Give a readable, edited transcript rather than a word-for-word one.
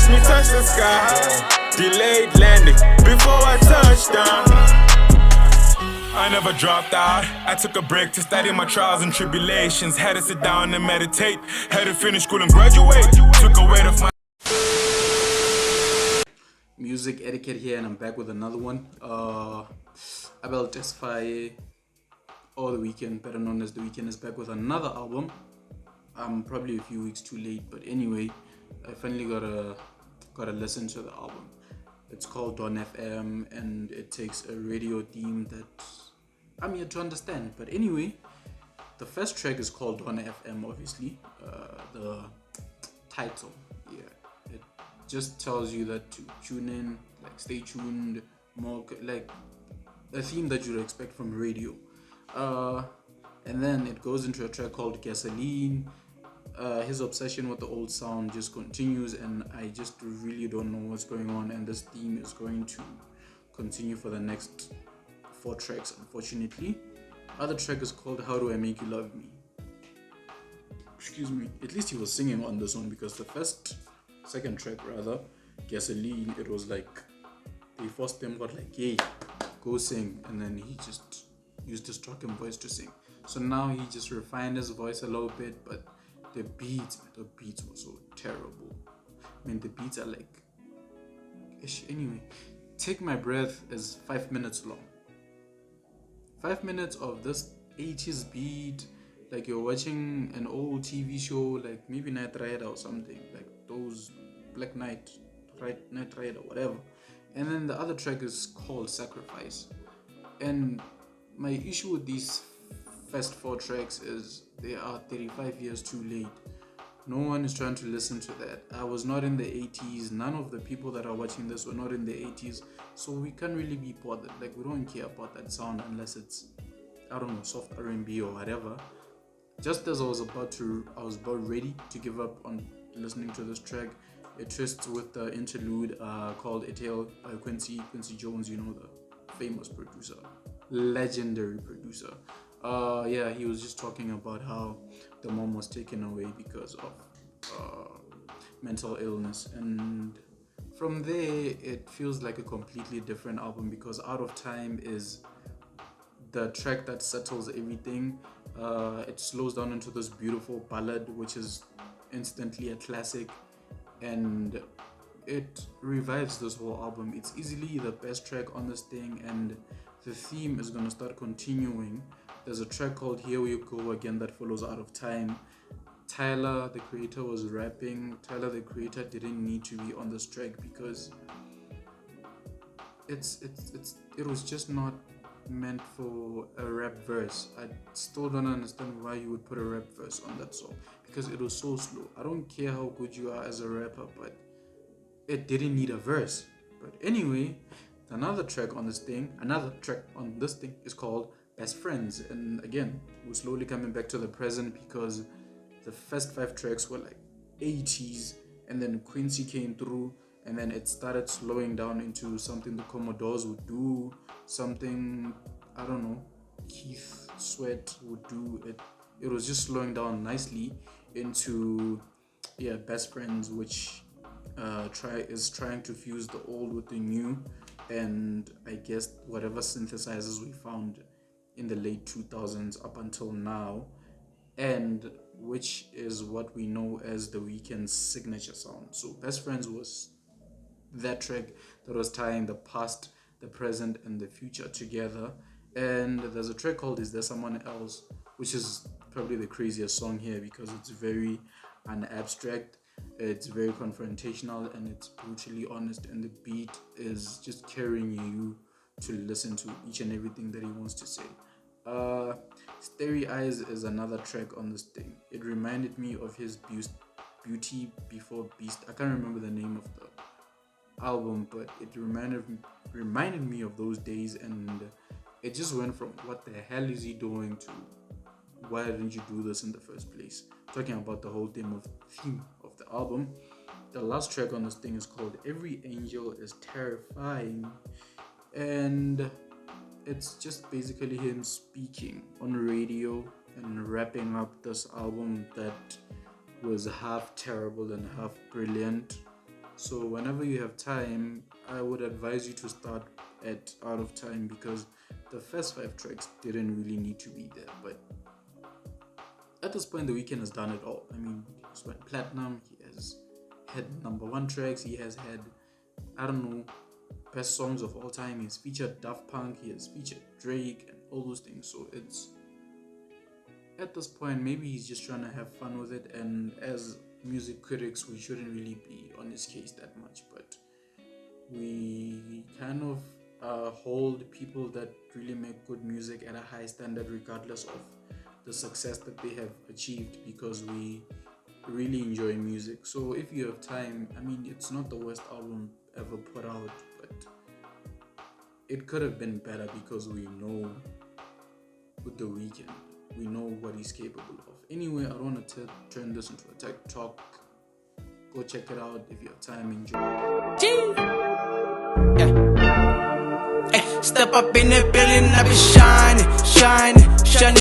watch me touch the sky. Delayed landing before I touched down. I never dropped out. I took a break to study my trials and tribulations. Had to sit down and meditate. Had to finish school and graduate. Took a weight off my music etiquette here, and I'm back with another one. Abel Tesfaye, or The Weeknd, better known as The Weeknd, is back with another album. I'm probably a few weeks too late, but anyway, I finally got to listen to the album. It's called Dawn FM, and it takes a radio theme that I'm yet to understand. But anyway, the first track is called Dawn FM, obviously. The title, it just tells you that to tune in, like stay tuned, more like a theme that you'd expect from radio. And then it goes into a track called Gasoline. His obsession with the old sound just continues, and I just really don't know what's going on, and this theme is going to continue for the next 4 tracks, unfortunately. Other track is called How Do I Make You Love Me. Excuse me. At least he was singing on this one, because the second track rather, Gasoline, it was like they forced them out like, hey, go sing, and then he just used his talking voice to sing. So now he just refined his voice a little bit, but the beats were so terrible. I mean, the beats are like, anyway, Take My Breath is 5 minutes long. 5 minutes of this 80s beat, like you're watching an old TV show, like maybe Night Rider or something, like those Black Night Rider, whatever. And then the other track is called Sacrifice. And my issue with these first 4 tracks is they are 35 years too late. No one is trying to listen to that. I was not in the 80s. None of the people that are watching this were not in the 80s. So we can't really be bothered. Like, we don't care about that sound unless it's, I don't know, soft R&B or whatever. Just as I was about ready to give up on listening to this track, it twists with the interlude called A Tale by Quincy Jones, you know, the famous producer, legendary producer. He was just talking about how the mom was taken away because of mental illness, and from there it feels like a completely different album, because Out of Time is the track that settles everything. It slows down into this beautiful ballad, which is instantly a classic, and it revives this whole album. It's easily the best track on this thing, and the theme is going to start continuing. There's a track called Here We Go Again that follows Out of Time. Tyler, the creator, was rapping. Tyler, the creator, didn't need to be on this track because it was just not meant for a rap verse. I still don't understand why you would put a rap verse on that song, because it was so slow. I don't care how good you are as a rapper, but it didn't need a verse. But anyway, another track on this thing is called Best Friends, and again, we're slowly coming back to the present, because the first 5 tracks were like 80s, and then Quincy came through, and then it started slowing down into something the Commodores would do, something, I don't know, Keith Sweat would do. It was just slowing down nicely into Best Friends, which is trying to fuse the old with the new, and I guess whatever synthesizers we found in the late 2000s up until now, and which is what we know as The Weeknd's signature sound. So Best Friends was that track that was tying the past, the present, and the future together. And there's a track called Is There Someone Else, which is probably the craziest song here, because it's very unabstract, it's very confrontational, and it's brutally honest, and the beat is just carrying you to listen to each and everything that he wants to say. Starry Eyes is another track on this thing. It reminded me of his Beauty Before Beast. I can't remember the name of the album, but it reminded me of those days, and it just went from what the hell is he doing to why didn't you do this in the first place? Talking about the whole theme of the album. The last track on this thing is called Every Angel Is Terrifying, and it's just basically him speaking on radio and wrapping up this album that was half terrible and half brilliant. So whenever you have time, I would advise you to start at Out of Time, because the first 5 tracks didn't really need to be there. But at this point, The Weeknd has done it all. I mean, he's went platinum, he has had #1 tracks, he has had, I don't know, best songs of all time, he's featured Daft Punk, he has featured Drake and all those things. So it's, at this point, maybe he's just trying to have fun with it, and as music critics, we shouldn't really be on his case that much, but we kind of hold people that really make good music at a high standard regardless of the success that they have achieved, because we really enjoy music. So if you have time, I mean, it's not the worst album ever put out, but it could have been better, because we know with The Weeknd, we know what he's capable of. Anyway, I don't want to turn this into a tech talk. Go check it out if you have time. Enjoy. Yeah. Hey, step up in the building, I be shining, shining, shining.